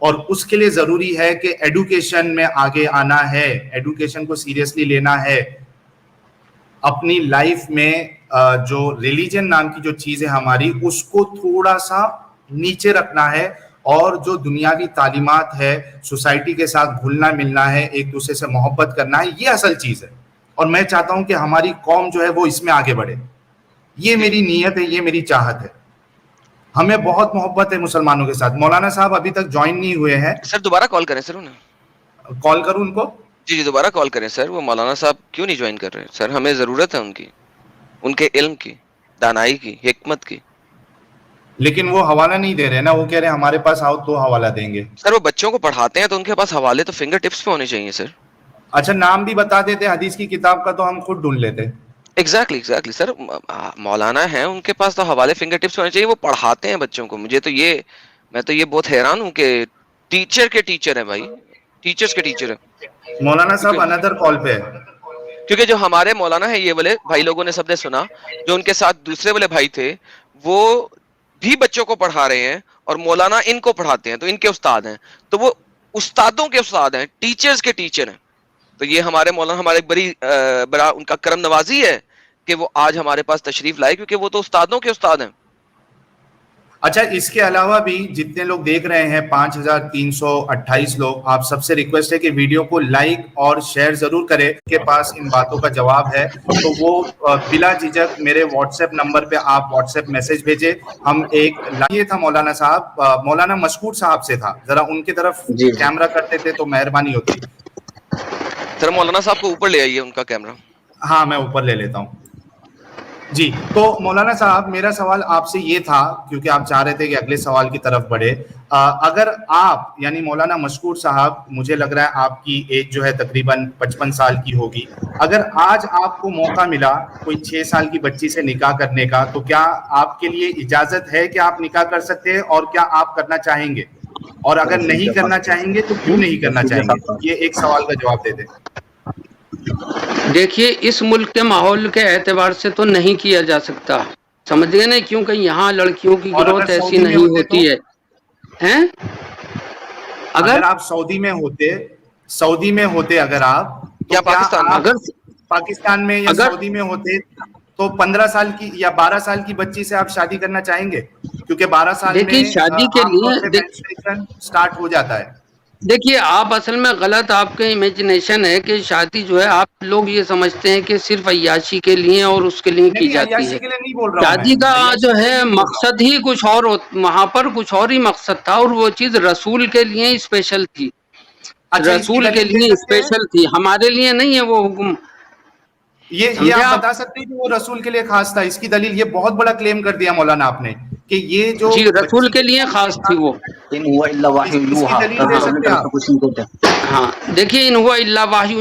اور اس کے لیے ضروری ہے کہ ایڈوکیشن میں آگے آنا ہے, ایڈوکیشن کو سیریسلی لینا ہے. اپنی لائف میں جو ریلیجن نام کی جو چیز ہے ہماری, اس کو تھوڑا سا نیچے رکھنا ہے, اور جو دنیاوی تعلیمات ہے, سوسائٹی کے ساتھ گھلنا ملنا ہے, ایک دوسرے سے محبت کرنا ہے, یہ اصل چیز ہے. اور میں چاہتا ہوں کہ ہماری قوم جو ہے وہ اس میں آگے بڑھے. یہ میری نیت ہے, یہ میری چاہت ہے. ہمیں بہت محبت ہے مسلمانوں کے ساتھ. مولانا صاحب ابھی تک جوائن نہیں ہوئے ہیں. سر دوبارہ کال کریں سر انہیں. کال کروں ان کو؟ جی دوبارہ کال کریں سر. وہ مولانا صاحب کیوں نہیں جوائن کر رہے سر؟ ہمیں ضرورت ہے ان کی, ان کے علم کی, دانائی کی, حکمت کی. لیکن وہ حوالہ نہیں دے رہے نا, وہ کہہ رہے ہیں ہمارے پاس آؤ تو حوالہ دیں گے. سر وہ بچوں کو پڑھاتے ہیں تو ان کے پاس حوالے تو فنگر ٹپس پہ ہونے چاہیے سر. اچھا نام بھی بتا دیتے حدیث کی کتاب کا تو ہم خود ڈھونڈ لیتے. ایگزیکٹلی سر, مولانا ہیں ان کے پاس تو حوالے فنگر ٹپس ہونے چاہیے. وہ پڑھاتے ہیں بچوں کو. میں تو یہ بہت حیران ہوں کہ ٹیچر کے ٹیچر ہیں بھائی, ٹیچرز کے ٹیچر ہیں. مولانا صاحب اندر کال پہ ہے. کیونکہ جو ہمارے مولانا ہیں یہ والے بھائی لوگوں نے سب نے سنا, جو ان کے ساتھ دوسرے والے بھائی تھے وہ بھی بچوں کو پڑھا رہے ہیں, اور مولانا ان کو پڑھاتے ہیں, تو ان کے استاد ہیں. تو وہ استادوں کے استاد ہیں, ٹیچرز کے ٹیچر ہیں. تو یہ ہمارے مولانا ہمارے بڑا ان کا کرم نوازی ہے کہ وہ آج ہمارے پاس تشریف لائے, کیونکہ وہ تو استادوں کے استاد ہیں. اچھا اس کے علاوہ بھی جتنے لوگ دیکھ رہے ہیں 5328 لوگ, آپ سب سے ریکویسٹ ہے کہ ویڈیو کو لائک اور شیئر ضرور کریں. کے پاس ان باتوں کا جواب ہے تو وہ بلا جھجک میرے واٹس ایپ نمبر پہ آپ واٹس ایپ میسج بھیجیں. ہم ایک یہ تھا مولانا صاحب, مولانا مشکور صاحب سے تھا, ذرا ان کی طرف کیمرہ کرتے تھے تو مہربانی ہوتی. سر مولانا صاحب کو اوپر لے آئیے ان کا کیمرہ. ہاں میں اوپر لے لیتا ہوں. جی تو مولانا صاحب میرا سوال آپ سے یہ تھا, کیونکہ آپ چاہ رہے تھے کہ اگلے سوال کی طرف بڑھے. اگر آپ یعنی مولانا مشکور صاحب, مجھے لگ رہا ہے آپ کی ایج جو ہے تقریباً 55 سال کی ہوگی, اگر آج آپ کو موقع ملا کوئی 6 سال کی بچی سے نکاح کرنے کا, تو کیا آپ کے لیے اجازت ہے کہ آپ نکاح کر سکتے ہیں, اور کیا آپ کرنا چاہیں گے, اور اگر نہیں کرنا چاہیں گے تو کیوں نہیں کرنا چاہیں گے؟ یہ ایک سوال کا جواب دے دیں. دیکھیے اس ملک کے ماحول کے اعتبار سے تو نہیں کیا جا سکتا, سمجھ گئے نا, کیونکہ یہاں لڑکیوں کی گروتھ ایسی نہیں ہوتی ہے. اگر آپ سعودی میں ہوتے اگر آپ, یا پاکستان میں یا سعودی میں ہوتے تو 15 سال کی یا 12 سال کی بچی سے آپ شادی کرنا چاہیں گے؟ کیونکہ 12 سال میں شادی کے لیے سٹارٹ ہو جاتا ہے. دیکھیے آپ اصل میں غلط, آپ کے امیجنیشن ہے کہ شادی جو ہے آپ لوگ یہ سمجھتے ہیں کہ صرف عیاشی کے لیے اور اس کے لیے کی جاتی ہے. شادی کا جو ہے مقصد ہی کچھ اور, وہاں پر کچھ اور ہی مقصد تھا, اور وہ چیز رسول کے لیے اسپیشل تھی, رسول کے لیے اسپیشل تھی, ہمارے لیے نہیں ہے وہ حکم. یہ آپ بتا سکتے ہیں کہ وہ رسول کے لیے خاص تھا؟ اس کی دلیل, یہ بہت بڑا کلیم کر دیا مولانا آپ نے کہ یہ جو جی رسول کے لیے خاص تھی وہ. ہاں دیکھیے ان ہوا الا وحی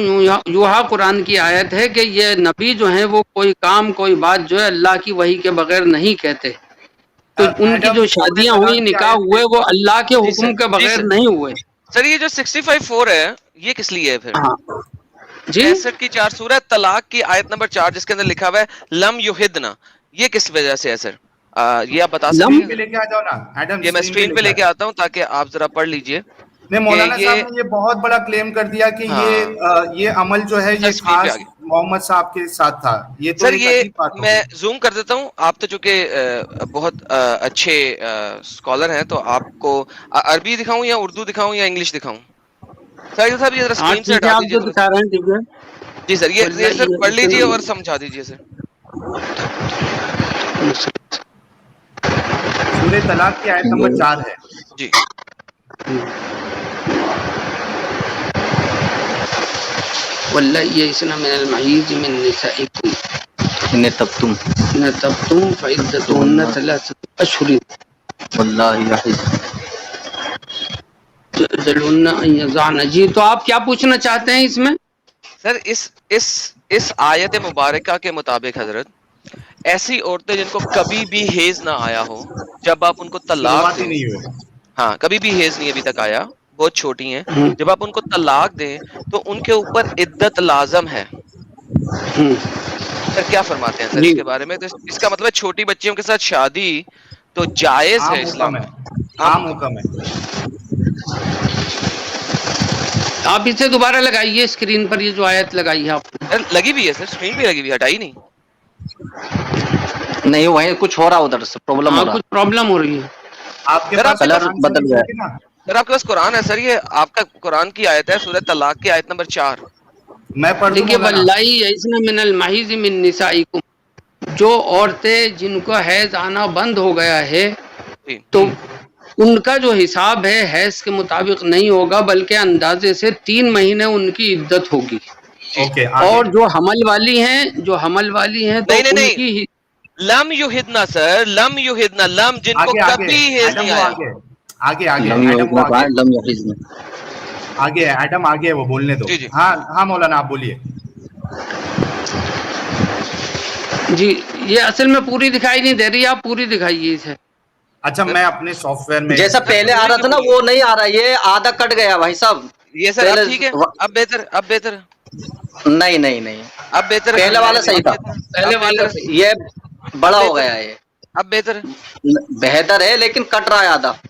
یوحا قرآن کی آیت ہے کہ یہ نبی جو ہیں وہ کوئی کام کوئی بات جو ہے اللہ کی وحی کے بغیر نہیں کہتے. تو ان کی جو شادیاں ہوئی, نکاح ہوئے, وہ اللہ کے حکم کے بغیر نہیں ہوئے. سر یہ جو 65:4 ہے یہ کس لیے ہے پھر؟ جی 65 کی 4 سورہ طلاق کی آیت نمبر 4 جس کے اندر لکھا ہوا ہے لم یحدنا, یہ کس وجہ سے ہے سر؟ یہ آپ بتا سکتے ہیں؟ لے کے آ جاؤ نا ایڈم, یہ میں اسکرین پہ لے کے آتا ہوں تاکہ آپ ذرا پڑھ لیجئے. نہیں مولانا صاحب نے یہ بہت بڑا کلیم کر دیا کہ یہ عمل جو ہے یہ خاص محمد صاحب کے ساتھ تھا. یہ تو سر یہ میں زوم کر دیتا ہوں, آپ تو چونکہ بہت اچھے اسکالر ہیں, تو آپ کو عربی دکھاؤں یا اردو دکھاؤں یا انگلش دکھاؤں؟ سر صاحب یہ ذرا اسکرین سے ہٹا دیجیے. جی سر یہ سر پڑھ لیجیے اور سمجھا دیجیے سر. سورہ طلاق کی آیت نمبر 4 ہے. جی واللہ یئسن من المحیض من نسائکم نتبتم فعدتهن 3 اشہر واللہ یحض ذلون ان یضعن. جی تو آپ کیا پوچھنا چاہتے ہیں اس میں؟ سر اس آیت مبارکہ کے مطابق حضرت, ایسی عورتیں جن کو کبھی بھی حیض نہ آیا ہو, جب آپ ان کو طلاق دیں, ہاں کبھی بھی حیض نہیں ابھی تک آیا, بہت چھوٹی ہیں, جب آپ ان کو طلاق دیں تو ان کے اوپر عدت لازم ہے. سر کیا فرماتے ہیں سر اس کے بارے میں؟ تو اس کا مطلب چھوٹی بچیوں کے ساتھ شادی تو جائز ہے اسلام میں, عام حکم ہے. آپ اسے دوبارہ لگائیے اسکرین پر، یہ جو آیت لگائی ہے آپ نے لگی بھی ہے سر، اسکرین پہ لگی ہوئی ہے، ہٹائی نہیں. نہیں وہیں کچھ ہو رہا ادھر سے پرابلم ہو ہاں رہا. کچھ پرابلم ہو رہی ہے. آپ کے سر، پاس کلر قرآن بدل شریف گیا. ہے نا؟ سر آپ کے پاس قرآن ہے سر، یہ آپ کا قرآن کی آیت ہے سورہ طلاق کی آیت نمبر 4. میں پڑھ دوں دیکھیے مولانا؟ واللہ یئسن من المحیض من نسائکم، جو عورتیں جن کو حیض آنا بند ہو گیا ہے جی. تو ان کا جو حساب ہے حیض کے مطابق نہیں ہوگا، بلکہ اندازے سے 3 مہینے ان کی عدت ہوگی. جی. اوکے آگے. اور جو حمل والی ہیں تو نہیں ان نہیں، کی لم یہدنا سر، لم یہدنا، لم جن کو آگے آگے کبھی حیض ایڈم نہیں وہ آیا. آگے آگے آگے لم ایڈم وہ یحزن کہا آگے ہے، لم یحزن. آگے ایڈم آگے وہ بولنے دو. جی جی. ہاں ہاں مولانا آپ بولیے. جی یہ اصل میں پوری دکھائی نہیں دے رہی، آپ پوری دکھائیے اسے. اچھا میں اپنے سافٹ ویئر میں جیسا سر پہلے آ پوری رہا کی تھا نا پوری. وہ نہیں آ رہا، یہ آدھا کٹ گیا بھائی صاحب. یہ سر اب پہلے ٹھیک ہے، اب بہتر، اب بہتر، نہیں نہیں نہیں، اب بہتر ہے سر، پہلے والا صحیح اب تھا. بہتر ہے، پہلے اب والا بہتر ہے، یہ بڑا اب ہو بہتر گیا ہے، ہے. یہ اب بہتر ہے. بہتر ہے لیکن کٹ رہا ہے آدھا. اچھا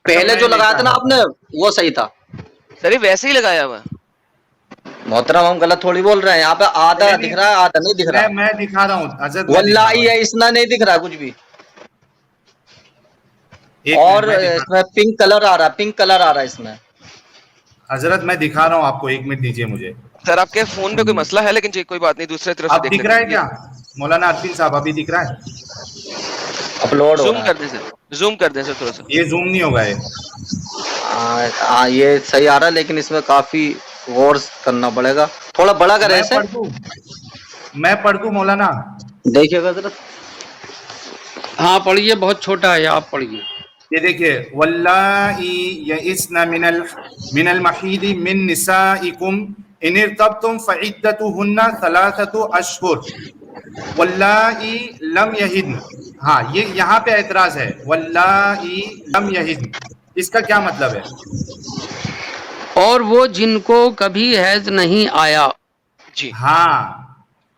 پہلے میں جو نہیں لگایا تھا چاہ نا رہا آپ نے وہ صحیح تھا. سر یہ ویسے ہی لگایا ہوا. محترم ہم غلط تھوڑی بول رہے ہیں، یہاں پہ آدھا نہیں دکھ نہیں، رہا ہے آدھا نہیں دکھ رہا. میں دکھا رہا ہوں حضرت، میں واللہ دکھا رہا ہوں یہ اسنا نہیں دکھ رہا کچھ بھی. ایک منٹ اور میں اس میں پنک کلر آ رہا ہے، پنک کلر آ رہا ہے اس میں. حضرت میں دکھا رہا ہوں آپ کو، 1 منٹ دیجیے مجھے. سر آپ کے فون میں کوئی مسئلہ ہے، لیکن کوئی بات نہیں، دوسرے طرف سے اب دیکھ دکھ لیتے رہا ہے ہیں. کیا مولانا عارفین صاحب؟ ابھی دکھ رہا ہے؟ اپلوڈ ہو زوم رہا کر دیں سر، زوم کر دیں سر تھوڑا سا. یہ زوم نہیں ہوگا یہ. یہ صحیح آ رہا ہے لیکن اس میں کافی غور کرنا پڑے گا. تھوڑا بڑا کریں میں اسے. پڑھ دوں، میں پڑھ دوں مولانا؟ دیکھیے گا ذرا. ہاں پڑھیے، بہت چھوٹا ہے، آپ پڑھیے. یہ دیکھیے، واللائی یئسن من المحید من نسائکم ان ارتبتم فعدتہن 3 اشہر واللائی لم یہدن. ہاں یہ یہاں پہ اعتراض ہے، واللائی لم یہدن، اس کا کیا مطلب ہے؟ اور وہ جن کو کبھی حیض نہیں آیا جی ہاں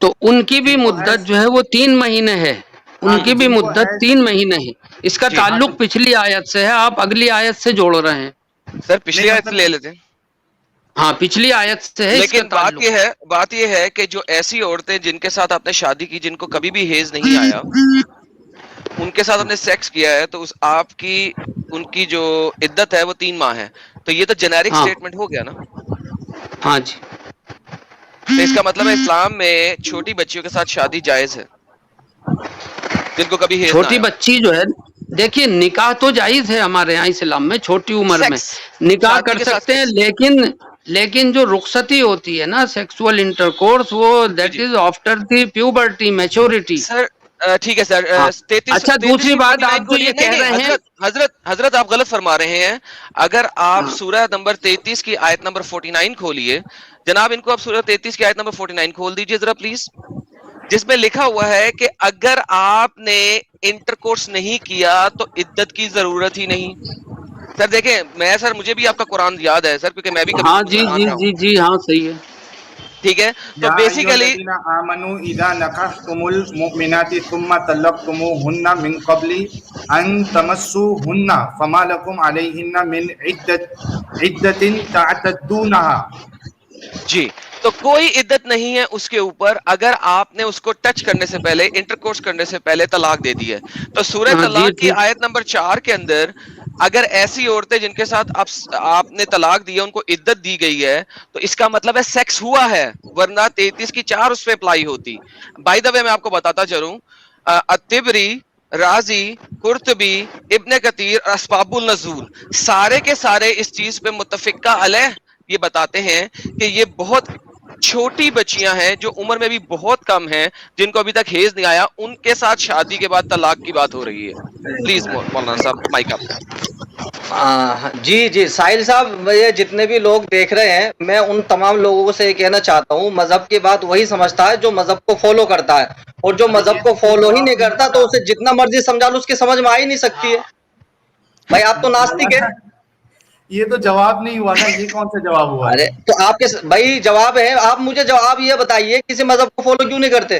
تو ان کی بھی جن کو مدت حیض، جو ہے وہ 3 مہینے ہے. ہاں ان کی بھی جن کو مدت حیض، 3 مہینے ہے. اس کا جی. ہاں تعلق پچھلی آیت سے ہے، آپ اگلی آیت سے جوڑ رہے ہیں. سر پچھلی نہیں آیت سے مطلب لے لیتے ہیں. ہاں پچھلی آیت سے ہے اس کا لیکن تعلق. بات یہ ہے کہ جو ایسی عورتیں جن کے ساتھ آپ نے شادی کی، جن کو کبھی بھی حیض نہیں آیا، ان کے ساتھ آپ نے سیکس کیا ہے، تو آپ کی ان کی جو عدت ہے وہ 3 ماہ ہے. تو یہ تو جنیرک ہاں سٹیٹمنٹ ہو گیا نا. ہاں جی. تو اس کا مطلب ہے اسلام میں چھوٹی بچیوں کے ساتھ شادی جائز ہے جن کو کبھی حیض نہ چھوٹی آیا. بچی جو ہے، دیکھیے نکاح تو جائز ہے ہمارے یہاں اسلام میں، چھوٹی عمر میں سیکس، نکاح شادی کر کے ساتھ سکتے ہیں، سیکس. لیکن جو رخصتی ہوتی ہے نا سیکسول انٹرکورس، وہ جی دیٹ جی is after the puberty maturity. Sir, ٹھیک ہے سر. ہاں 33 دوسری کی بات 49 آپ جو کھولیے. یہ نہیں کہہ نہیں رہے ہیں، حضرت آپ غلط فرما رہے ہیں. اگر آپ ہاں سورہ نمبر 33 کی آیت نمبر 49 کھولیے جناب، ان کو آپ سورہ 33 کی آیت نمبر 49 کھول دیجئے ذرا پلیز، جس میں لکھا ہوا ہے کہ اگر آپ نے انٹر کورس نہیں کیا تو عدت کی ضرورت ہی نہیں. سر دیکھیں، سر مجھے بھی آپ کا قرآن یاد ہے سر، کیونکہ میں بھی کبھی ہاں جی مسلمان جی رہا ہوں. جی جی ہاں صحیح ہے. ٹھیک ہے، تو یا ایھا بیسیکلی الذین آمنوا اذا نکحتم المؤمنات ثم طلقتموهن من قبل ان تمسوهن فما لكم عليهن من عدة تعتدونها. جی، تو کوئی عدت نہیں ہے اس کے اوپر اگر آپ نے اس کو ٹچ کرنے سے پہلے، انٹر کورس کرنے سے پہلے طلاق دے دی ہے. تو سورہ ہاں جی طلاق کی ٹھیک. آیت نمبر 4 کے اندر اگر ایسی عورتیں جن کے ساتھ آپ نے طلاق دی ہے ان کو عدت دی گئی ہے، تو اس کا مطلب ہے سیکس ہوا ہے، ورنہ 33 کی 4 اس پہ اپلائی ہوتی. بائی دا وے میں آپ کو بتاتا چلوں، الطبری، رازی، قرطبی، ابن کثیر، اسباب النزول سارے کے سارے اس چیز پہ متفقہ علیہ یہ بتاتے ہیں کہ یہ بہت چھوٹی بچیاں ہیں جو عمر میں بھی بہت کم ہیں، جن کو ابھی تک حیض نہیں آیا، ان کے ساتھ شادی کے بعد طلاق کی بات ہو رہی ہے. پلیز مولانا صاحب مائک آپ کا. جی جی ساحل صاحب، یہ جتنے بھی لوگ دیکھ رہے ہیں، میں ان تمام لوگوں سے یہ کہنا چاہتا ہوں، مذہب کی بات وہی سمجھتا ہے جو مذہب کو فالو کرتا ہے، اور جو ارے مذہب یہ کو تو فالو ہی جواب نہیں کرتا ہوا تو نا اسے جتنا مرضی سمجھا لو اس کی سمجھ میں آ ہی نہیں سکتی ہے. بھائی آپ تو ناستک ہے. مولانا، یہ تو جواب نہیں ہوا نا، یہ کون سا جواب ہوا ہے؟ تو آپ کے بھائی جواب ہے، آپ مجھے جواب یہ بتائیے کسی مذہب کو فالو کیوں نہیں کرتے؟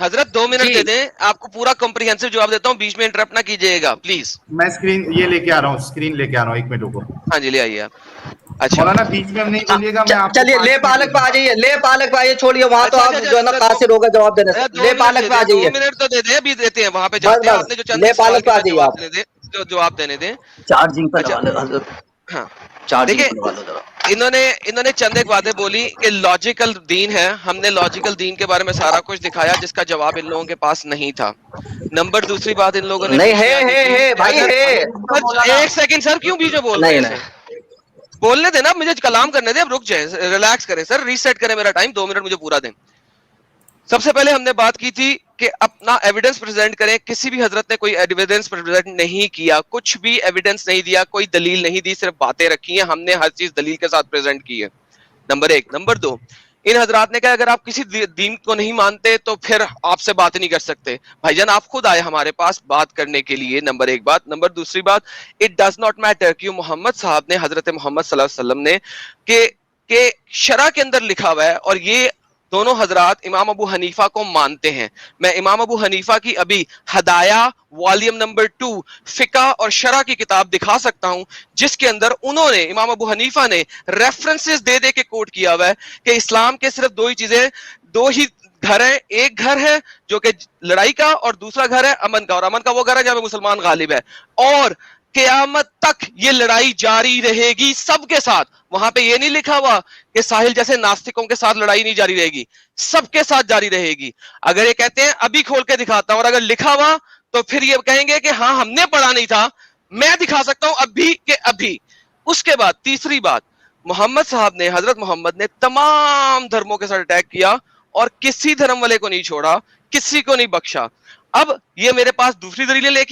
حضرت 2 منٹ دے دیں, آپ کو پورا کمپریہنسو جواب دیتا ہوں, بیچ میں انٹرپٹ نہ کیجیے گا پلیز. میں اسکرین یہ لے کے آ رہا ہوں, اسکرین لے کے آ رہا ہوں, 1 منٹ رکو. ہاں جی لے آئیے آپ. اچھا مولانا بیچ میں ہم نہیں بولیے گا. میں چلیے لے پالک پہ آ جائیے, لے پالک پہ آئیے, چھوڑیے وہاں تو آپ جو ہے نا قاصر ہوگا جواب دینے سے. لے پالک پہ آ جائیے, 2 منٹ تو دے دیں, ابھی دیتے ہیں وہاں پہ جاتے ہیں. آپ نے جو چند لے پالک پہ آ جائیے, آپ جواب دینے دیں. چارجنگ پہ لگا لو حضرت, ہاں چارجنگ دیکھیں, پہ لگا لو ذرا. انہوں نے چند ایک باتیں بولی کہ لاجیکل دین ہے. ہم نے لاجیکل دین کے بارے میں سارا کچھ دکھایا جس کا جواب ان لوگوں کے پاس نہیں تھا. نمبر دوسری بات ان لوگوں نے نہیں ہے بھائی ہے. ایک سیکنڈ سر, کیوں بیچ میں بول رہے ہیں؟ بولنے دیں نا, مجھے کلام کرنے دیں. اب رک جائیں, ریلیکس کریں سر, ریسیٹ کریں میرا ٹائم, 2 منٹ مجھے پورا دیں. سب سے پہلے ہم نے بات کی تھی کہ اپنا ایویڈنس پریزنٹ کریں. کسی بھی حضرت نے کوئی ایویڈنس پریزنٹ نہیں کیا, کچھ بھی ایویڈنس نہیں دیا, کوئی دلیل نہیں دی, صرف باتیں رکھی ہیں. ہم نے ہر چیز دلیل کے ساتھ پریزنٹ کی ہے. نمبر 1. نمبر 2, ان حضرات نے کہا اگر آپ کسی دین کو نہیں مانتے تو پھر آپ سے بات نہیں کر سکتے. بھائی جان آپ خود آئے ہمارے پاس بات کرنے کے لیے. نمبر 1 بات. نمبر دوسری بات, اٹ ڈز ناٹ میٹر کہ محمد صاحب نے, حضرت محمد صلی اللہ علیہ وسلم نے کہ شرع کے اندر لکھا ہوا ہے, اور یہ دونوں حضرات امام ابو حنیفہ کو مانتے ہیں. میں امام ابو حنیفہ کی ابھی ہدایہ والیوم نمبر 2 فقہ اور شرع کی کتاب دکھا سکتا ہوں, جس کے اندر انہوں نے, امام ابو حنیفہ نے ریفرنسز دے کے کوٹ کیا ہوا ہے کہ اسلام کے صرف 2 ہی چیزیں, 2 ہی گھر ہیں. ایک گھر ہے جو کہ لڑائی کا, اور دوسرا گھر ہے امن کا, اور امن کا وہ گھر ہے جہاں پہ مسلمان غالب ہے, اور قیامت تک یہ لڑائی جاری رہے گی سب کے ساتھ. وہاں پہ یہ نہیں لکھا ہوا کہ ساحل جیسے ناستکوں کے ساتھ لڑائی نہیں جاری رہے گی, سب کے ساتھ جاری رہے گی. اگر یہ کہتے ہیں ابھی کھول کے دکھاتا ہوں, اور اگر لکھا ہوا تو پھر یہ کہیں گے کہ ہاں ہم نے پڑھا نہیں تھا. میں دکھا سکتا ہوں ابھی کہ ابھی. اس کے بعد تیسری بات, محمد صاحب نے, حضرت محمد نے تمام دھرموں کے ساتھ اٹیک کیا اور کسی دھرم والے کو نہیں چھوڑا, کسی کو نہیں بخشا. اب یہ میرے پاس دوسری دلیلیں لے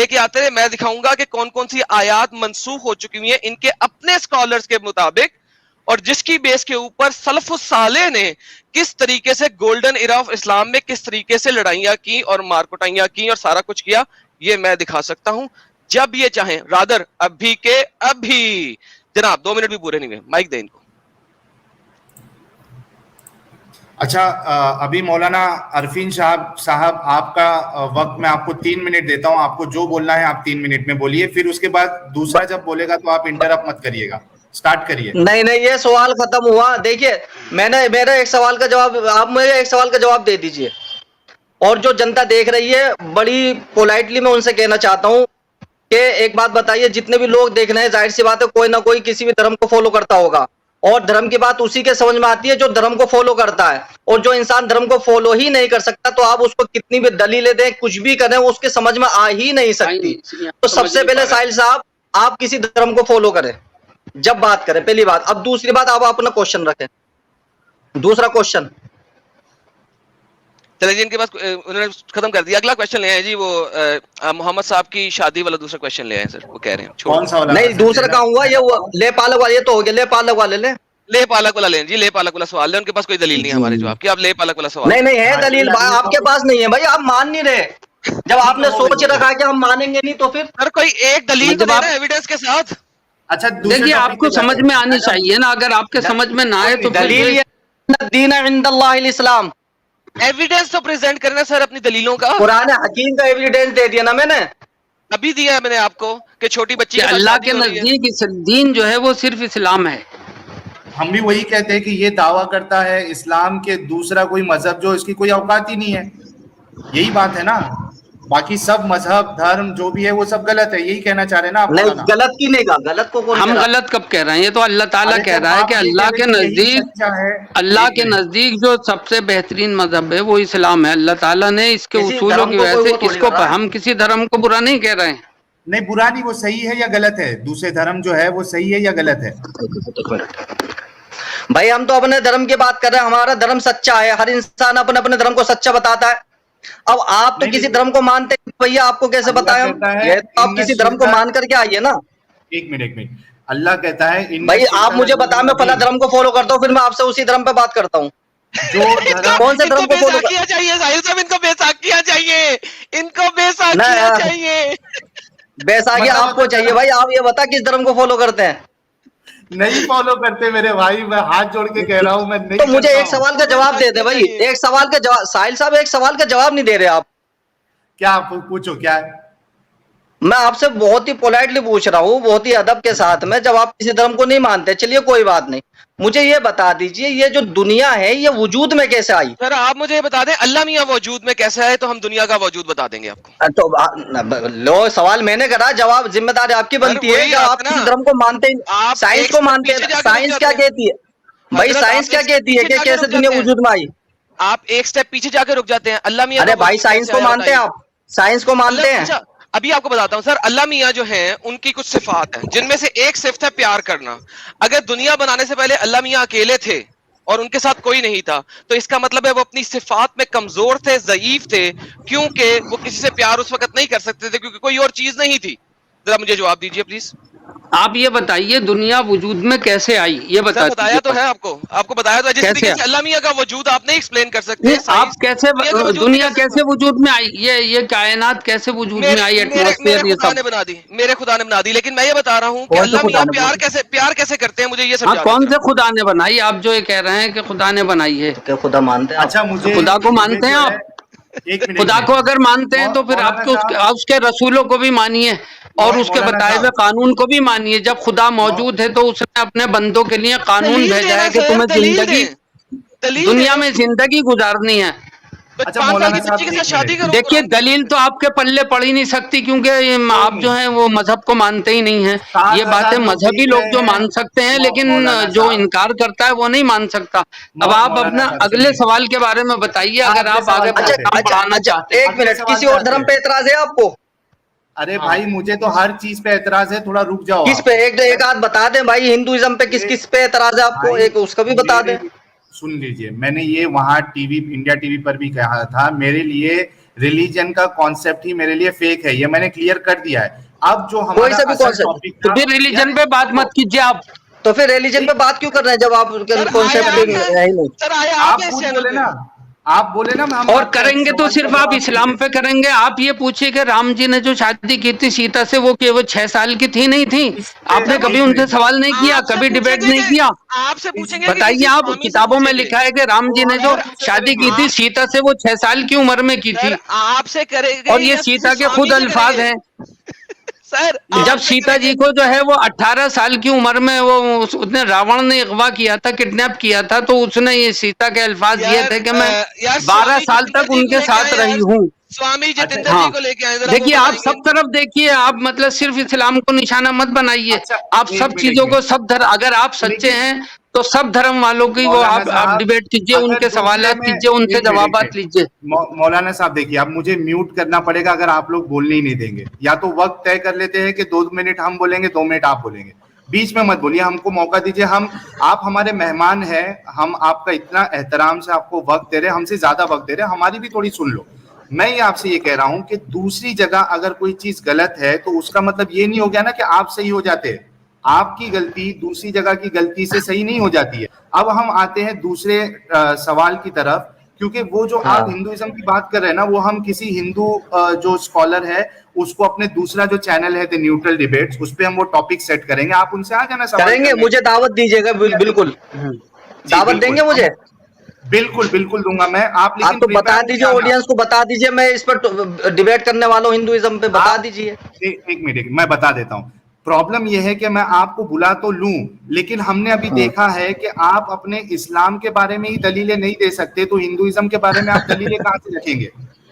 کے آتے رہے. میں دکھاؤں گا کہ کون کون سی آیات منسوخ ہو چکی ہوئی ہیں ان کے اپنے اسکالرز کے مطابق, اور جس کی بیس کے اوپر سلف الصالح نے کس طریقے سے گولڈن ایرا آف اسلام میں کس طریقے سے لڑائیاں کی اور مارکوٹائیاں کی اور سارا کچھ کیا, یہ میں دکھا سکتا ہوں جب یہ چاہیں. رادر ابھی کے ابھی. جناب 2 منٹ بھی پورے نہیں ہوئے, مائک دیں ان کو. اچھا, ابھی مولانا عرفین صاحب آپ کا وقت میں آپ کو 3 منٹ دیتا ہوں. آپ کو جو بولنا ہے آپ 3 منٹ میں بولیے, پھر اس کے بعد دوسرا جب بولے گا تو آپ انٹرپٹ مت کریے گا, سٹارٹ کریے. نہیں یہ سوال ختم ہوا. دیکھیے میرا ایک سوال کا جواب, آپ میرے ایک سوال کا جواب دے دیجئے, اور جو جنتا دیکھ رہی ہے بڑی پولائٹلی میں ان سے کہنا چاہتا ہوں کہ ایک بات بتائیے, جتنے بھی لوگ دیکھ رہے ہیں ظاہر سی بات ہے کوئی نہ کوئی کسی بھی دھرم کو فالو کرتا ہوگا, اور دھرم کی بات اسی کے سمجھ میں آتی ہے جو دھرم کو فالو کرتا ہے. اور جو انسان دھرم کو فالو ہی نہیں کر سکتا تو آپ اس کو کتنی بھی دلیلیں دیں, کچھ بھی کریں, اس کے سمجھ میں آ ہی نہیں سکتی. تو سب سے پہلے ساحل صاحب آپ کسی دھرم کو فالو کریں جب بات کریں, پہلی بات. اب دوسری بات, آپ اپنا کوشچن رکھیں. دوسرا کوشچن چلے جی, ان کے پاس انہوں نے ختم کر دیا. اگلا کوشچن لے آئے جی, وہ محمد صاحب کی شادی والا دوسرا کوشچن لے آئے سر, وہ کہہ رہے ہیں. کون سا والا؟ نہیں دوسرا کہوں گا, یہ لے پالک والا, یہ تو ہو گیا, لے پالک والے لیں. لے پالک والا لیں جی, لے پالک والا سوال لیں. ان کے پاس کوئی دلیل نہیں ہے ہمارے جواب کی. آپ لے پالک والا سوال نہیں ہے دلیل, آپ کے پاس نہیں ہے بھائی, آپ مان نہیں رہے. جب آپ نے سوچ رکھا کہ ہم مانیں گے نہیں تو پھر سر کوئی ایک دلیل تو دینا ایویڈنس کے ساتھ. اچھا دیکھیے آپ کو سمجھ میں آنی چاہیے نا, اگر آپ کے سمجھ میں نہ آئے تو دلیل دین عند اللہ الاسلام. ایویڈنس تو پریزنٹ کرنا سر اپنی دلیلوں کا. قرآن حکیم کا ایویڈنس دے دیا نا میں نے, ابھی دیا ہے میں نے آپ کو کہ چھوٹی بچی کہ اللہ کے نزدیک دین جو ہے وہ صرف اسلام ہے. ہم بھی وہی کہتے ہیں کہ یہ دعویٰ کرتا ہے اسلام کے دوسرا کوئی مذہب جو اس کی کوئی اوقات ہی نہیں ہے. یہی بات ہے نا, باقی سب مذہب دھرم جو بھی ہے وہ سب غلط ہے, یہی کہنا چاہ رہے ہیں نا آپ. نہیں غلط کی نہیں کہا, غلط کو ہم غلط کب کہہ رہے ہیں؟ یہ تو اللہ تعالیٰ کہہ رہا ہے کہ اللہ کے نزدیک جو سب سے بہترین مذہب ہے وہ اسلام ہے. اللہ تعالیٰ نے اس کے اصولوں کی وجہ سے اس کو, ہم کسی دھرم کو برا نہیں کہہ رہے ہیں. نہیں برا نہیں, وہ صحیح ہے یا غلط ہے, دوسرے دھرم جو ہے وہ صحیح ہے یا غلط ہے. بھائی ہم تو اپنے دھرم کی بات کر رہے ہیں, ہمارا دھرم سچا ہے, ہر انسان اپنے اپنے دھرم کو سچا بتاتا ہے. اب آپ تو کسی دھرم کو مانتے ہیں بھیا, آپ کو کیسے بتائیں ہم؟ آپ کسی دھرم کو مان کر کے آئیے نا. ایک منٹ اللہ کہتا ہے بھائی آپ مجھے بتائیں, میں فلاں دھرم کو فالو کرتا ہوں, پھر میں آپ سے اسی دھرم پہ بات کرتا ہوں. کون سے دھرم کو فالو کیا چاہیے ظاہر صاحب, ان کو بیساکھیاں چاہیے, ان کو بیساکھیاں چاہیے. بیساکھی آپ کو چاہیے بھائی, آپ یہ بتا کس دھرم کو فالو کرتے ہیں. نہیں فالو کرتے میرے بھائی, میں ہاتھ جوڑ کے کہہ رہا ہوں میں نہیں. تو مجھے ایک سوال کا جواب دے دے بھائی, ایک سوال کا جواب. ساحل صاحب ایک سوال کا جواب نہیں دے رہے آپ. کیا پوچھو کیا ہے؟ میں آپ سے بہت ہی پولائٹلی پوچھ رہا ہوں, بہت ہی ادب کے ساتھ میں. جب آپ کسی دھرم کو نہیں مانتے, چلیے کوئی بات نہیں, مجھے یہ بتا دیجئے یہ جو دنیا ہے یہ وجود میں کیسے آئی؟ سر آپ مجھے یہ بتا دیں اللہ میاں وجود میں کیسے ہے, تو ہم دنیا کا وجود بتا دیں گے آپ کو. تو لو سوال میں نے کرا, جواب ذمہ داری آپ کی بنتی ہے کہ آپ کسی دھرم کو مانتے ہیں, سائنس کو مانتے ہیں. سائنس کیا کہتی ہے بھائی, سائنس کیا کہتی ہے کہ کیسے دنیا وجود میں آئی؟ آپ ایک سٹیپ پیچھے جا کے رک جاتے ہیں. اللہ میاں, ارے بھائی سائنس کو مانتے ہیں آپ؟ سائنس کو مانتے ہیں؟ ابھی آپ کو بتاتا ہوں سر, اللہ میاں جو ہیں ان کی کچھ صفات ہیں جن میں سے ایک صفت ہے پیار کرنا. اگر دنیا بنانے سے پہلے اللہ میاں اکیلے تھے اور ان کے ساتھ کوئی نہیں تھا, تو اس کا مطلب ہے وہ اپنی صفات میں کمزور تھے, ضعیف تھے, کیونکہ وہ کسی سے پیار اس وقت نہیں کر سکتے تھے کیونکہ کوئی اور چیز نہیں تھی. ذرا مجھے جواب دیجیے پلیز. آپ یہ بتائیے دنیا وجود میں کیسے آئی, یہ بتا دیجیے. بتایا تو ہے آپ کو بتایا تو, جس طریقے سے اللہ میاں کا وجود آپ نہیں ایکسپلین کر سکتے. آپ کیسے دنیا کیسے وجود میں آئی, یہ کائنات کیسے وجود میں آئی, ایٹماسفیئر یہ سب میرے خدا نے بنا دی. لیکن میں یہ بتا رہا ہوں کہ اللہ میاں پیار کیسے کرتے ہیں, مجھے یہ سمجھا. کون سے خدا نے بنائی؟ آپ جو یہ کہہ رہے ہیں کہ خدا نے بنائی ہے, کہ خدا مانتے ہیں؟ اچھا مجھے خدا کو مانتے ہیں آپ؟ خدا کو اگر مانتے ہیں تو پھر آپ اس کے رسولوں کو بھی مانیے اور اس کے بتائے ہوئے قانون کو بھی مانیے. جب خدا موجود ہے تو اس نے اپنے بندوں کے لیے قانون بھیجا ہے کہ تمہیں زندگی دنیا میں زندگی گزارنی ہے. دیکھیے دلیل تو آپ کے پلے پڑ ہی نہیں سکتی کیونکہ آپ جو ہیں وہ مذہب کو مانتے ہی نہیں ہیں. یہ باتیں مذہبی لوگ جو مان سکتے ہیں لیکن جو انکار کرتا ہے وہ نہیں مان سکتا. اب آپ اپنا اگلے سوال کے بارے میں بتائیے اگر آپ آگے بڑھانا چاہتے ہیں. ایک منٹ, کسی اور دھرم پہ اعتراض ہے آپ کو؟ ارے بھائی مجھے تو ہر چیز پہ اعتراض ہے, تھوڑا رک جاؤ. کس پہ ایک آدھ بتا دیں بھائی, ہندوازم پہ کس پہ اعتراض ہے آپ کو, ایک اس کا بھی بتا دیں. سن لیجئے, میں نے یہ وہاں انڈیا ٹی وی پر بھی کہا تھا, میرے لیے ریلیجن کا کانسیپٹ ہی میرے لیے فیک ہے, یہ میں نے کلیئر کر دیا ہے. اب جو ہمارا اصل ٹاپک تو پھر ریلیجن پہ بات مت کیجیے آپ. تو پھر ریلیجن پہ بات کیوں کر رہے ہیں جب آپ کانسیپٹ آپ بولے نا اور کریں گے تو صرف آپ اسلام پہ کریں گے. آپ یہ پوچھیں کہ رام جی نے جو شادی کی تھی سیتا سے وہ 6 سال کی تھی نہیں تھی؟ آپ نے کبھی ان سے سوال نہیں کیا, کبھی ڈیبیٹ نہیں کیا؟ آپ سے پوچھیں گے بتائیے, آپ کتابوں میں لکھا ہے کہ رام جی نے جو شادی کی تھی سیتا سے وہ 6 سال کی عمر میں کی تھی, آپ سے کرے گا, اور یہ سیتا کے خود الفاظ ہیں. جب سیتا جی کو جو ہے وہ 18 سال کی عمر میں اس نے راون نے اغوا کیا تھا, کڈنیپ کیا تھا, تو اس نے یہ سیتا کے الفاظ یہ تھے کہ میں 12 سال تک ان کے ساتھ رہی ہوں. ہاں دیکھیے, آپ سب طرف دیکھیے, آپ مطلب صرف اسلام کو نشانہ مت بنائیے. آپ سب چیزوں کو اگر آپ سچے ہیں تو سب دھرم والوں کی وہ آپ ڈیبیٹ کیجئے, ان کے سوالات کیجئے, ان سے جوابات لیجئے. مولانا صاحب دیکھیے, اب مجھے میوٹ کرنا پڑے گا اگر آپ لوگ بولنے ہی نہیں دیں گے. یا تو وقت طے کر لیتے ہیں کہ 2 منٹ ہم بولیں گے, 2 منٹ آپ بولیں گے, بیچ میں مت بولیے, ہم کو موقع دیجیے. آپ ہمارے مہمان ہیں, ہم آپ کا اتنا احترام سے آپ کو وقت دے رہے, ہم سے زیادہ وقت دے رہے, ہماری بھی تھوڑی سن لو. میں یہ آپ سے یہ کہہ رہا ہوں کہ دوسری جگہ اگر کوئی چیز غلط ہے تو اس کا مطلب یہ نہیں ہو گیا نا کہ آپ صحیح ہو جاتے. آپ کی غلطی دوسری جگہ کی غلطی سے صحیح نہیں ہو جاتی ہے. اب ہم آتے ہیں دوسرے سوال کی طرف, کیونکہ وہ جو آپ ہندوازم کی بات کر رہے ہیں نا, وہ ہم کسی ہندو جو اسکالر ہے اس کو اپنے دوسرا جو چینل ہے دی نیوٹرل ڈیبیٹس, اس پہ ہم وہ ٹاپک سیٹ کریں گے. آپ ان سے آ جانا کریں گے, مجھے دعوت دیجیے گا. بالکل دعوت دیں گے مجھے, بالکل دوں گا میں. آپ تو بتا دیجیے, آڈینس کو بتا دیجیے, میں اس پر ڈیبیٹ کرنے والوں ہندوازم پہ بتا دیجیے. ایک منٹ میں بتا دیتا ہوں. پرابلم یہ ہے کہ میں آپ کو بلا تو لوں, لیکن ہم نے ابھی دیکھا ہے کہ آپ اپنے اسلام کے بارے میں ہی دلیلیں نہیں دے سکتے, تو ہندوازم کے بارے میں آپ دلیلیں کہاں سے رکھیں گے؟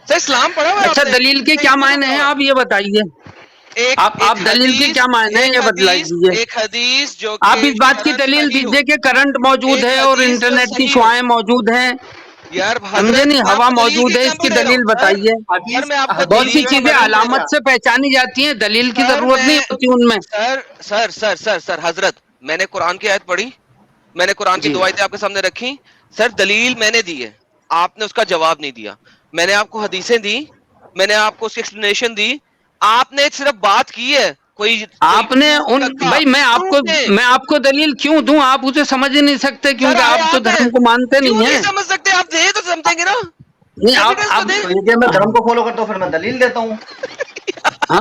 اسلام پڑھا ہوا ہے. اچھا دلیل کے کیا معنی ہیں آپ یہ بتائیے, آپ دلیل کے کیا معنی ہیں یہ بتلائیے. ایک حدیث جو آپ اس بات کی دلیل دیجیے کہ کرنٹ موجود ہے اور انٹرنیٹ کی شعاعیں موجود ہیں, سمجھے نہیں, ہوا موجود ہے, اس کی دلیل بتائیے. بہت سی چیزیں علامت سے پہچانی جاتی ہیں, دلیل کی ضرورت نہیں ہوتی ان میں. سر حضرت, میں نے قرآن کی آیت پڑھی, میں نے قرآن کی 2 آیتیں آپ کے سامنے رکھی. سر دلیل میں نے دی ہے, آپ نے اس کا جواب نہیں دیا. میں نے آپ کو حدیثیں دی, میں نے آپ کو اس کی ایکسپلینیشن دی, آپ نے صرف بات کی ہے. آپ نے بھائی میں آپ کو دلیل کیوں دوں, آپ اسے سمجھ ہی نہیں سکتے کیونکہ آپ تو دھرم کو مانتے نہیں ہیں. سمجھ سکتے آپ دیں تو سمجھیں گے نا. نہیں, آپ میں دھرم کو فالو کرتا ہوں, پھر میں دلیل دیتا ہوں. ہاں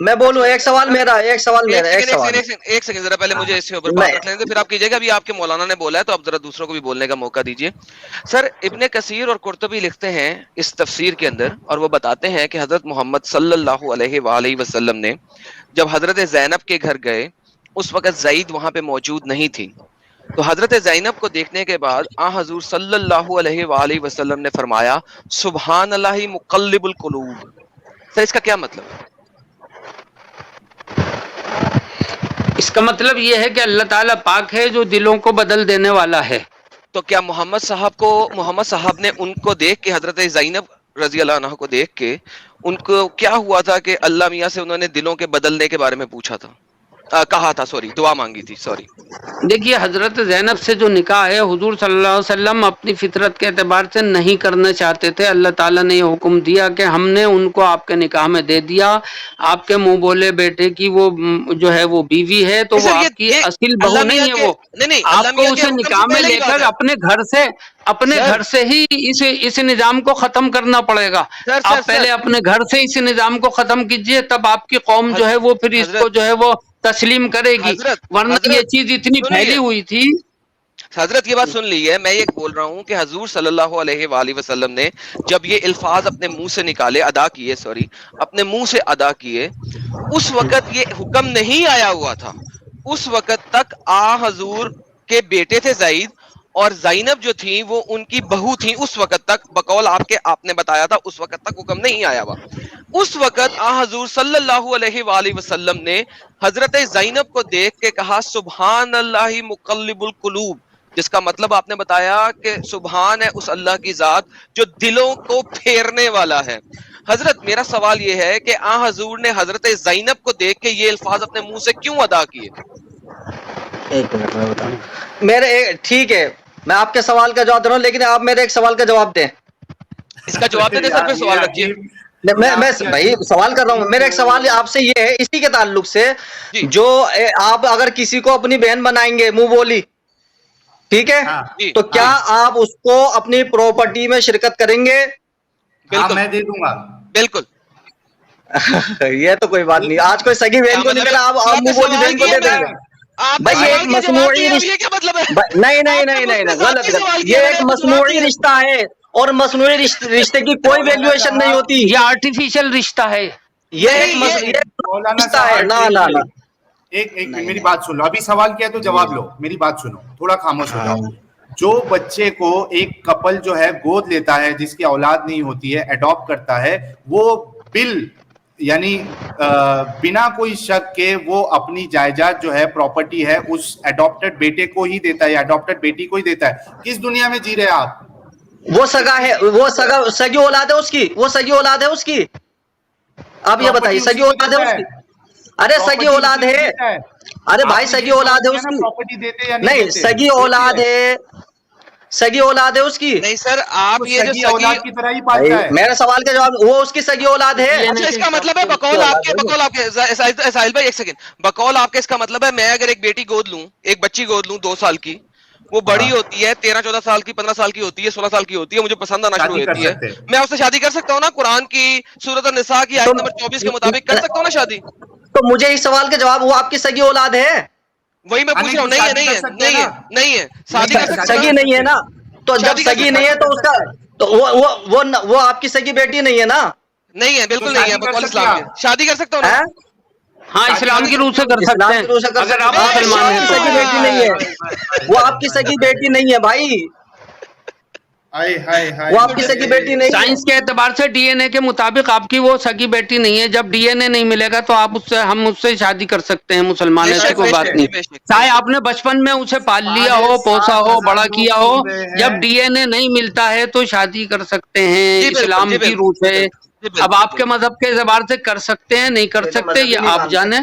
میں بولوں ایک سوال میرا ایک سوال ایک سیکنڈ ذرا پہلے مجھے اس سے اوپر بات رکھ لینے دیں، پھر آپ کیجیے گا. ابھی آپ کے مولانا نے بولا ہے تو آپ ذرا دوسروں کو بھی بولنے کا موقع دیجیے. سر ابن کثیر اور قرطبی لکھتے ہیں اس تفسیر کے اندر، اور وہ بتاتے ہیں کہ حضرت محمد صلی اللہ علیہ وآلہ وسلم نے جب حضرت زینب کے گھر گئے اس وقت زید وہاں پہ موجود نہیں تھی. تو حضرت زینب کو دیکھنے کے بعد آن حضور صلی اللہ علیہ وآلہ وسلم نے فرمایا سبحان اللہ مقلب القلوب. سر اس کا کیا مطلب ہے؟ اس کا مطلب یہ ہے کہ اللہ تعالیٰ پاک ہے جو دلوں کو بدل دینے والا ہے. تو کیا محمد صاحب نے ان کو دیکھ کے، حضرت زینب رضی اللہ عنہ کو دیکھ کے ان کو کیا ہوا تھا کہ اللہ میاں سے انہوں نے دلوں کے بدلنے کے بارے میں پوچھا تھا، کہا تھا، سوری دعا مانگی تھی، سوری. دیکھیے حضرت زینب سے جو نکاح ہے حضور صلی اللہ علیہ وسلم اپنی فطرت کے اعتبار سے نہیں کرنا چاہتے تھے. اللہ تعالیٰ نے یہ حکم دیا کہ ہم نے ان کو آپ کے نکاح میں دے دیا. آپ کے منہ بولے بیٹے کی وہ جو ہے وہ بیوی ہے تو وہ آپ کی اصل بہو نہیں ہے. وہ آپ کو اسے نکاح میں لے کر اپنے گھر سے ہی اس نظام کو ختم کرنا پڑے گا. آپ پہلے اپنے گھر سے اس نظام کو ختم کیجئے، تب آپ کی قوم جو ہے وہ پھر اس کو جو ہے وہ تسلیم کرے گی. ورنہ یہ چیز اتنی پھیلی ہوئی تھی. حضرت یہ بات سن لی ہے، میں یہ بول رہا ہوں کہ حضور صلی اللہ علیہ وآلہ وسلم نے جب یہ الفاظ اپنے منہ سے نکالے، اپنے منہ سے ادا کیے، اس وقت یہ حکم نہیں آیا ہوا تھا. اس وقت تک حضور کے بیٹے تھے زید، اور زینب جو تھی وہ ان کی بہو تھی. اس وقت تک بقول آپ نے بتایا تھا اس وقت تک حکم نہیں آیا ہوا. اس وقت حضور صلی اللہ علیہ وآلہ وسلم نے حضرت زینب کو دیکھ کے کہا سبحان اللہ مقلب القلوب، جس کا مطلب آپ نے بتایا کہ سبحان ہے اس اللہ کی ذات جو دلوں کو پھیرنے والا ہے. حضرت میرا سوال یہ ہے کہ حضور نے حضرت زینب کو دیکھ کے یہ الفاظ اپنے منہ سے کیوں ادا کیے؟ ایک منٹ میں بتاؤں. ٹھیک ہے، میں آپ کے سوال کا جواب دے رہا ہوں، لیکن آپ میرے ایک سوال کا جواب دیں. اس کا جواب دے دیں سر، پھر سوال رکھیے. میں بھائی سوال کر رہا ہوں. میرا ایک سوال آپ سے یہ ہے اسی کے تعلق سے، جو آپ اگر کسی کو اپنی بہن بنائیں گے منہ بولی، ٹھیک ہے، تو کیا آپ اس کو اپنی پراپرٹی میں شرکت کریں گے؟ میں دے دوں گا. بالکل. یہ تو کوئی بات نہیں. آج کوئی سگی بہن کو نہیں ملا، آپ منہ بولی بہن کو دے دیں گے. بھائی یہ ایک مصنوعی نہیں غلط. یہ ایک مصنوعی رشتہ ہے، اور مصنوعی رشتے کی کوئی ویلیویشن نہیں ہوتی. یہ آرٹیفیشل رشتہ ہے. یہ ایک رشتہ ہے. نہ ایک میری بات سن لو. ابھی سوال کیا تو جواب لو. میری بات سنو، تھوڑا خاموش ہو جاؤ. جو بچے کو ایک کپل جو ہے گود لیتا ہے، جس کی اولاد نہیں ہوتی ہے، اڈاپٹ کرتا ہے، وہ یعنی بنا کوئی شک کے وہ اپنی جائیداد جو ہے پراپرٹی ہے اس اڈاپٹڈ بیٹے کو ہی دیتا ہے یا اڈاپٹڈ بیٹی کو ہی دیتا ہے. کس دنیا میں جی رہے آپ؟ وہ سگا ہے، وہ سگی اولاد ہے اس کی، وہ سگی اولاد ہے اس کی. آپ یہ بتائیے سگی اولاد ہے اس کی؟ ارے سگی اولاد ہے. ارے بھائی سگی اولاد ہے اس کی. نہیں سگی اولاد ہے، سگی اولاد ہے اس کی. نہیں سر، آپ یہ جو اولاد کی طرح ہی پالتا ہے. میرا سوال کا جواب، وہ اس کی سگی اولاد ہے. اچھا اس کا مطلب ہے بقول آپ کے ساحل بھائی ایک سیکنڈ، بقول آپ کے اس کا مطلب ہے میں اگر ایک بیٹی گود لوں، ایک بچی گود لوں 2 سال کی، وہ بڑی ہوتی ہے 13-14 سال کی، 15 سال کی ہوتی ہے، 16 سال کی ہوتی ہے، مجھے پسند آنا شروع ہوتی ہے، میں اس سے شادی کر سکتا ہوں نا؟ قرآن کی سورۃ النساء کی آیت نمبر 24 کے مطابق کر سکتا ہوں نا شادی؟ تو مجھے اس سوال کا جواب، وہ آپ کی سگی اولاد ہے؟ وہی میں پوچھ رہا ہوں. نہیں ہے شادی کر سکتا. سگی نہیں ہے نا؟ تو جب سگی نہیں ہے تو اس کا تو وہ آپ کی سگی بیٹی نہیں ہے نا؟ نہیں ہے، بالکل نہیں ہے. بقول اسلام کے شادی کر سکتا ہوں نا؟ ہاں اسلام کی روح سے کر سکتے ہیں اگر آپ مسلمان ہیں. سگی بیٹی نہیں ہے، وہ آپ کی سگی بیٹی نہیں ہے بھائی، وہ آپ کی سگی بیٹی نہیں. سائنس کے اعتبار سے ڈی این اے کے مطابق آپ کی وہ سگی بیٹی نہیں ہے. جب ڈی این اے نہیں ملے گا تو آپ ہم اس سے شادی کر سکتے ہیں مسلمان، ایسی کوئی بات نہیں. چاہے آپ نے بچپن میں اسے پال لیا ہو، پوسا ہو، بڑا کیا ہو، جب ڈی این اے نہیں ملتا ہے تو شادی کر سکتے ہیں اسلام کی روح سے. اب آپ کے مذہب کے اعتبار سے کر سکتے ہیں نہیں کر سکتے یہ آپ جانیں،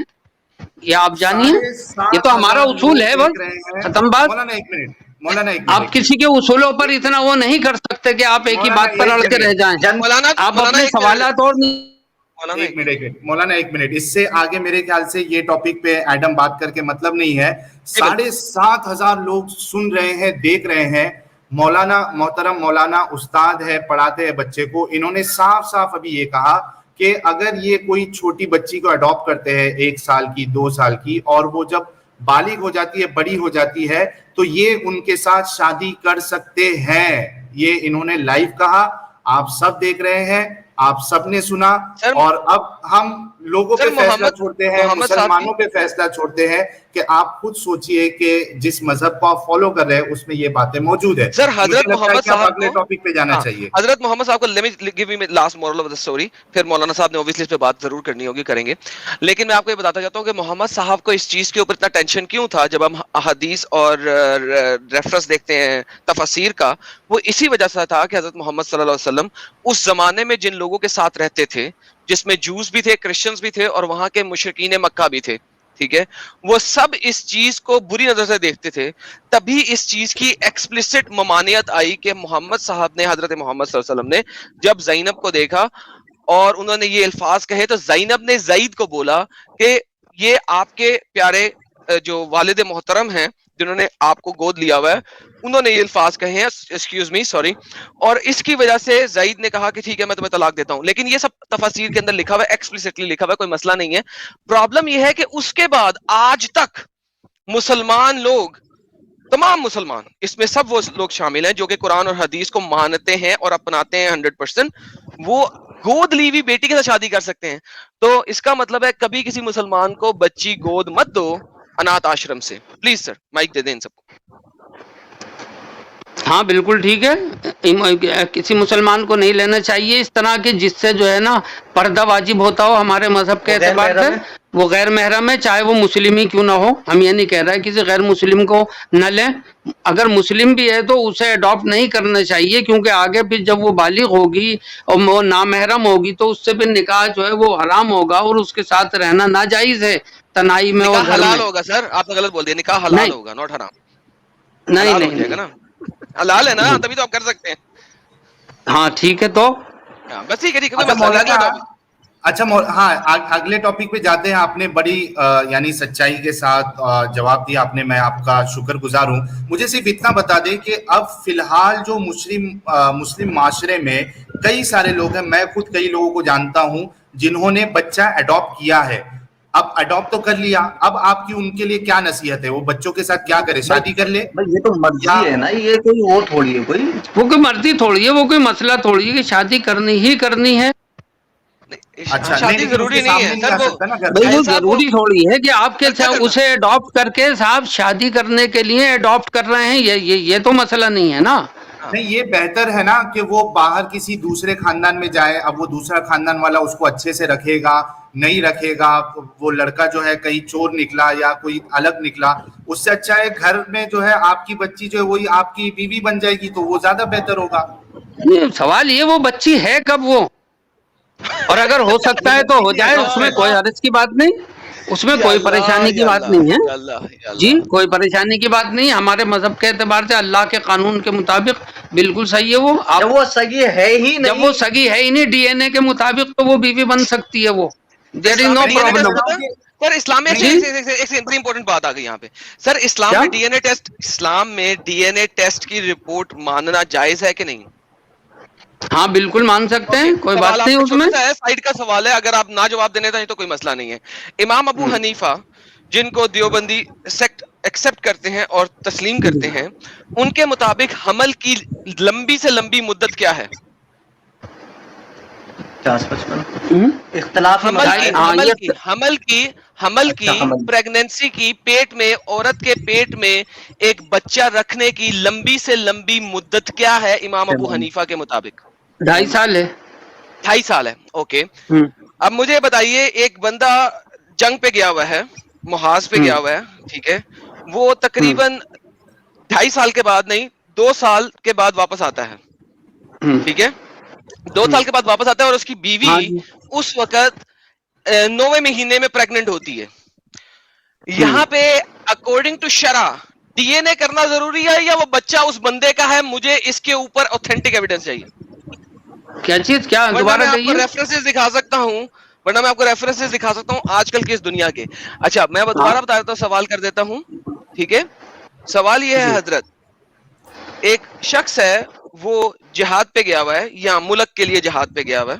یہ آپ جانیے. یہ تو ہمارا اصول ہے بس، ختم بات. آپ کسی کے اصولوں پر اتنا وہ نہیں کر سکتے کہ آپ ایک ہی بات پر اڑ کے رہ جائیں. آپ اپنے سوالات اور مولانا ایک منٹ، اس سے آگے میرے خیال سے یہ ٹاپک پہ ایڈم بات کر کے مطلب نہیں ہے. 7,500 لوگ سن رہے ہیں، دیکھ رہے ہیں. مولانا محترم مولانا استاد ہے، پڑھاتے ہیں بچے کو. انہوں نے صاف صاف ابھی یہ کہا کہ اگر یہ کوئی چھوٹی بچی کو اڈاپٹ کرتے ہیں 1 سال کی 2 سال کی اور وہ جب بالغ ہو جاتی ہے بڑی ہو جاتی ہے تو یہ ان کے ساتھ شادی کر سکتے ہیں. یہ انہوں نے لائیو کہا, آپ سب دیکھ رہے ہیں, آپ سب نے سنا. اور اب ہم لوگوں پہ فیصلہ چھوڑتے ہیں, مسلمانوں پہ فیصلہ چھوڑتے ہیں کہ آپ خود سوچئے کہ جس مذہب کو آپ فالو کر رہے ہیں اس میں یہ باتیں موجود ہیں. سر حضرت محمد صاحب اگلے ٹاپک پہ جانا چاہیے. حضرت محمد صاحب کو let me give you last moral of the story, پھر مولانا صاحب نے obviously اس پہ بات ضرور کرنی ہوگی, کریں گے. لیکن میں آپ کو یہ بتاتا چاہتا ہوں کہ محمد صاحب کو اس چیز کے اوپر اتنا ٹینشن کیوں تھا جب ہم احادیث اور ریفرنس دیکھتے ہیں تفاسیر کا, وہ اسی وجہ سے تھا کہ حضرت محمد صلی اللہ علیہ وسلم اس زمانے میں جن لوگوں کے ساتھ رہتے تھے, جس میں جوز بھی تھے, کرسچنز بھی تھے اور وہاں کے مشرکین مکہ بھی تھے, ٹھیک ہے, وہ سب اس چیز کو بری نظر سے دیکھتے تھے. تبھی اس چیز کی ایکسپلسٹ ممانعت آئی کہ محمد صاحب نے, حضرت محمد صلی اللہ علیہ وسلم نے جب زینب کو دیکھا اور انہوں نے یہ الفاظ کہے تو زینب نے زید کو بولا کہ یہ آپ کے پیارے جو والد محترم ہیں جنہوں نے آپ کو گود لیا ہوا ہے, انہوں نے یہ الفاظ کہے ہیں, ایکسکیوز می سوری, اور اس کی وجہ سے زید نے کہا کہ ٹھیک ہے میں تمہیں طلاق دیتا ہوں. لیکن یہ سب تفاسیر کے اندر لکھا ہوا ہے, ایکسپلسٹلی لکھا ہوا ہے, کوئی مسئلہ نہیں ہے. پرابلم یہ ہے کہ اس کے بعد آج تک مسلمان لوگ, تمام مسلمان, اس میں سب وہ لوگ شامل ہیں جو کہ قرآن اور حدیث کو مانتے ہیں اور اپناتے ہیں 100%, وہ گود لی ہوئی بیٹی کے ساتھ شادی کر سکتے ہیں. تو اس کا مطلب ہے کبھی کسی مسلمان کو بچی گود مت دو انات آشرم سے. پلیز سر مائک دے دیں ان سب کو. ہاں بالکل ٹھیک ہے, کسی مسلمان کو نہیں لینا چاہیے اس طرح کے جس سے جو ہے نا پردہ واجب ہوتا ہو ہمارے مذہب کے اعتبار سے. وہ غیر محرم ہے, چاہے وہ مسلم ہی کیوں نہ ہو. ہم یہ نہیں کہہ رہے کسی غیر مسلم کو نہ لیں, اگر مسلم بھی ہے تو اسے اڈاپٹ نہیں کرنا چاہیے, کیونکہ آگے پھر جب وہ بالغ ہوگی اور وہ نامحرم ہوگی تو اس سے پھر نکاح جو ہے وہ حرام ہوگا اور اس کے ساتھ رہنا ناجائز ہے تنہائی میں. نکاح حلال ہوگا سر, آپ نے غلط بول دیا, نکاح حلال ہوگا ناٹ حرام. نہیں نہیں نا حلال ہے نا, تبھی تو آپ کر سکتے ہیں. ہاں ٹھیک ہے, تو بس ٹھیک ہے. اچھا ہاں اگلے ٹاپک پہ جاتے ہیں. آپ نے بڑی یعنی سچائی کے ساتھ جواب دیا آپ نے, میں آپ کا شکر گزار ہوں. مجھے صرف اتنا بتا دیں کہ اب فی الحال جو مسلم معاشرے میں کئی سارے لوگ ہیں, میں خود کئی لوگوں کو جانتا ہوں جنہوں نے بچہ اڈاپٹ کیا ہے. اب اڈاپٹ تو کر لیا, اب آپ کی ان کے لیے کیا نصیحت ہے؟ وہ بچوں کے ساتھ کیا کرے, شادی کر لے؟ یہ تو مرضی ہے نا, یہ کوئی وہ تھوڑی ہے, وہ کوئی مرضی تھوڑی ہے, وہ کوئی مسئلہ تھوڑی ہے کہ شادی کرنی ہی کرنی ہے. اچھا شادی ضروری نہیں ہے سر, وہ ضروری تھوڑی ہے کہ آپ کے اسے اڈاپٹ کر کے صاحب شادی کرنے کے لیے اڈاپٹ کر رہے ہیں, یہ تو مسئلہ نہیں ہے نا. نہیں, یہ بہتر ہے نا کہ وہ باہر کسی دوسرے خاندان میں جائے. اب وہ دوسرا خاندان والا اس کو اچھے سے رکھے گا نہیں رکھے گا, وہ لڑکا جو ہے کہیں چور نکلا یا کوئی الگ نکلا, اس سے اچھا ہے گھر میں جو ہے آپ کی بچی جو ہے وہی آپ کی بیوی بن جائے گی, تو وہ زیادہ بہتر ہوگا. سوال یہ وہ بچی ہے کب وہ, اور اگر ہو سکتا ہے تو ہو جائے, اس میں کوئی حرج کی بات نہیں, اس میں کوئی پریشانی کی بات نہیں ہے. جی کوئی پریشانی کی بات نہیں, ہمارے مذہب کے اعتبار سے اللہ کے قانون کے مطابق بالکل صحیح ہے. وہ سگی ہے ہی نہیں, جب وہ سگی ہے ہی نہیں ڈی این اے کے مطابق تو وہ بیوی بن سکتی ہے. وہ دیر از نو پرابلم. سر اسلام میں ایک امپورٹنٹ بات آ گئی یہاں پہ سر, اسلام میں ڈی این اے ٹیسٹ کی رپورٹ ماننا جائز ہے کہ نہیں؟ ہاں بالکل مان سکتے ہیں, کوئی بات نہیں. اس میں سائیڈ کا سوال ہے, اگر آپ نہ جواب دینے چاہیں تو کوئی مسئلہ نہیں ہے. امام ابو حنیفہ جن کو دیوبندی سیکٹ ایکسپٹ کرتے ہیں اور تسلیم کرتے ہیں, ان کے مطابق حمل کی لمبی سے لمبی مدت کیا ہے؟ حمل کی پریگنینسی کی, پیٹ میں عورت کے پیٹ میں ایک بچہ رکھنے کی لمبی سے لمبی مدت کیا ہے امام ابو حنیفہ کے مطابق؟ 2.5 سال ہے. 2.5 سال ہے, اوکے. اب مجھے بتائیے, ایک بندہ جنگ پہ گیا ہوا ہے, محاذ پہ گیا ہوا ہے, ٹھیک ہے, وہ تقریباً 2.5 سال کے بعد نہیں 2 سال کے بعد واپس آتا ہے, ٹھیک ہے, 2 سال کے بعد واپس آتا ہے, اور اس کی بیوی اس وقت 9ویں مہینے میں پریگننٹ ہوتی ہے. یہاں پہ اکارڈنگ ٹو شرع ڈی این اے کرنا ضروری ہے یا وہ بچہ اس بندے کا ہے؟ مجھے اس کے اوپر اوتھینٹک ایویڈنس چاہیے. کیا چیز, کیا دوبارہ کہیے. ریفرنسز دکھا سکتا ہوں, ورنہ میں آپ کو ریفرنسز دکھا سکتا ہوں آج کل کی اس دنیا کے. اچھا میں دوبارہ بتا دیتا ہوں, سوال کر دیتا ہوں, ٹھیک ہے. سوال یہ ہے حضرت, ایک شخص ہے وہ جہاد پہ گیا ہوا ہے, یا ملک کے لیے جہاد پہ گیا ہوا ہے,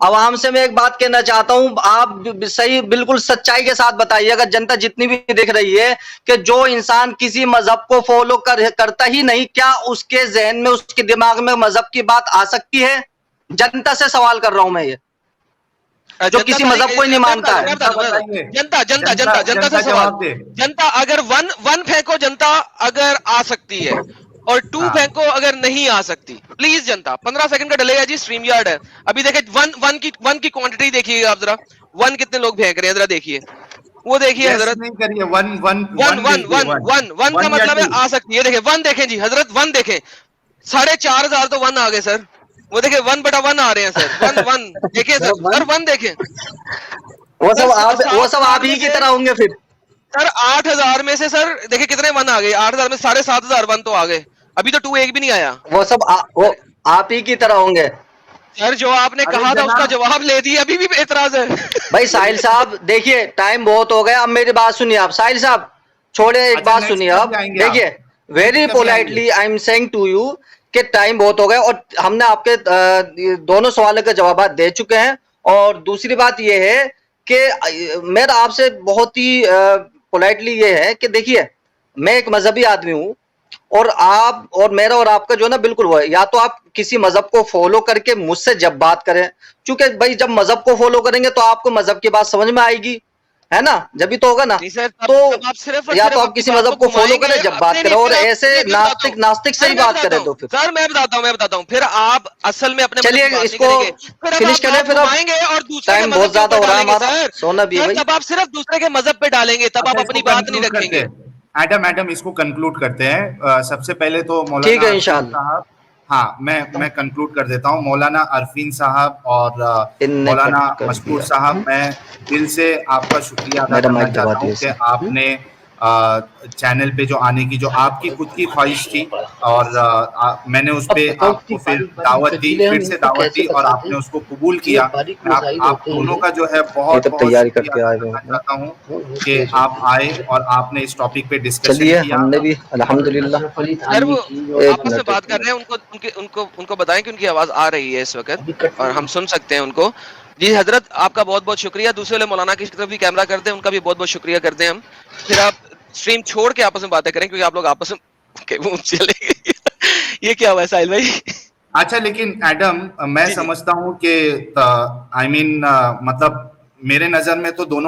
عوام سے میں ایک بات کہنا چاہتا ہوں, آپ صحیح بالکل سچائی کے ساتھ بتائیے, اگر جنتا جتنی بھی دیکھ رہی ہے, کہ جو انسان کسی مذہب کو فالو کرتا ہی نہیں, کیا اس کے ذہن میں, اس کے دماغ میں مذہب کی بات آ سکتی ہے؟ جنتا سے سوال کر رہا ہوں میں, یہ جو کسی مذہب کو ہی نہیں مانتا ہے. جنتا سے سوال, جنتا اگر ون پھینکو, جنتا اگر آ سکتی ہے, اور 2 پھینکو اگر نہیں آ سکتی, پلیز جنتا 15 سیکنڈ کا ڈلے گا جی, اسٹریم یارڈ ہے ابھی, دیکھیں ون کی کوانٹٹی دیکھیے آپ ذرا, 1 کتنے لوگ پھینک رہے ہیں ذرا دیکھیے, وہ دیکھیے حضرت, 1 کا مطلب ہے آ سکتی ہے. دیکھیں 1 دیکھیں جی حضرت, 1 دیکھیں, 4,500 تو 1 آ گئے سر, وہ دیکھیں 1/1 آ رہے ہیں سر, 1 دیکھیں سر 1 دیکھیں, وہ سب آپ ہی کی طرح ہوں گے پھر سر. 8,000 میں سے سر دیکھیں کتنے 1 آ گئے, 8,000 میں 7,500 1 تو آ گئے, ابھی تو 2 ایک بھی نہیں آیا. وہ سب آپ ہی کی طرح ہوں گے سر. جو آپ نے کہا تھا اس کا جواب لے دیا, ابھی بھی اعتراض ہے. بھائی ساحل صاحب دیکھیے ٹائم بہت ہو گیا, اب میری بات سنیے آپ. ساحل صاحب چھوڑے, ایک بات سنیے آپ, دیکھیے very politely I am saying to you کہ ٹائم بہت ہو گیا, اور ہم نے آپ کے دونوں سوالوں کے جوابات دے چکے ہیں. اور دوسری بات یہ ہے کہ میرا آپ سے بہت ہی پولائٹلی یہ ہے کہ دیکھیے میں ایک مذہبی آدمی ہوں, اور آپ اور میرا اور آپ کا جو ہے نا بالکل وہ ہے, یا تو آپ کسی مذہب کو فالو کر کے مجھ سے جب بات کریں, چونکہ بھائی جب مذہب کو فالو کریں گے تو آپ کو مذہب کی بات سمجھ میں آئے گی, ہے نا, جبھی تو ہوگا نا. تو یا تو آپ کسی مذہب کو فالو کریں جب بات کریں, اور ایسے ناستک سے ہی بات کریں تو پھر سر میں بتاتا ہوں پھر آپ اصل میں اپنے, چلیے اس کو فنش کریں, پھر اب ٹائم بہت زیادہ ہو رہا ہے ہمارا, سونا بھی ہے. تب آپ صرف دوسرے کے مذہب پہ ڈالیں گے, تب آپ اپنی بات نہیں رکھیں گے. ایڈم اس کو کنکلوڈ کرتے ہیں. سب سے پہلے تو مولانا, ٹھیک ہے انشاءاللہ, صاحب, ہاں میں کنکلوڈ کر دیتا ہوں. مولانا عرفین صاحب اور مولانا مشکور صاحب, میں دل سے آپ کا شکریہ ادا کرنا چاہتا ہوں کہ آپ نے چینل پہ جو آنے کی, جو آپ کی خود کی خواہش تھی, اور میں نے اس پہ آپ کو پھر دعوت دی, پھر سے دعوت دی, اور آپ نے اس کو قبول کیا. میں آپ دونوں کا جو ہے بہت بہت شکریہ ادا کرنا چاہتا ہوں کہ آپ آئے اور آپ نے اس ٹاپک پہ ڈسکشن کیا. ہم نے بھی الحمدللہ. سر وہ آپس میں بات کر رہے ہیں, ان کو بتائیں کہ ان کی آواز آ رہی ہے اس وقت, اور ہم سن سکتے ہیں ان کو. جی حضرت آپ کا بہت بہت شکریہ. دوسرے والے مولانا کی طرف بھی کیمرہ کرتے ہیں, ان کا بھی بہت بہت شکریہ کرتے ہیں ہم. پھر آپ اسٹریم چھوڑ کے آپس میں باتیں کریں, کیونکہ آپ لوگ آپس میں چلے گئے. یہ کیا ہوا ہے ساحل بھائی؟ اچھا, لیکن ایڈم میں سمجھتا ہوں کہ آئی مین مطلب میرے نظر میں تو دونوں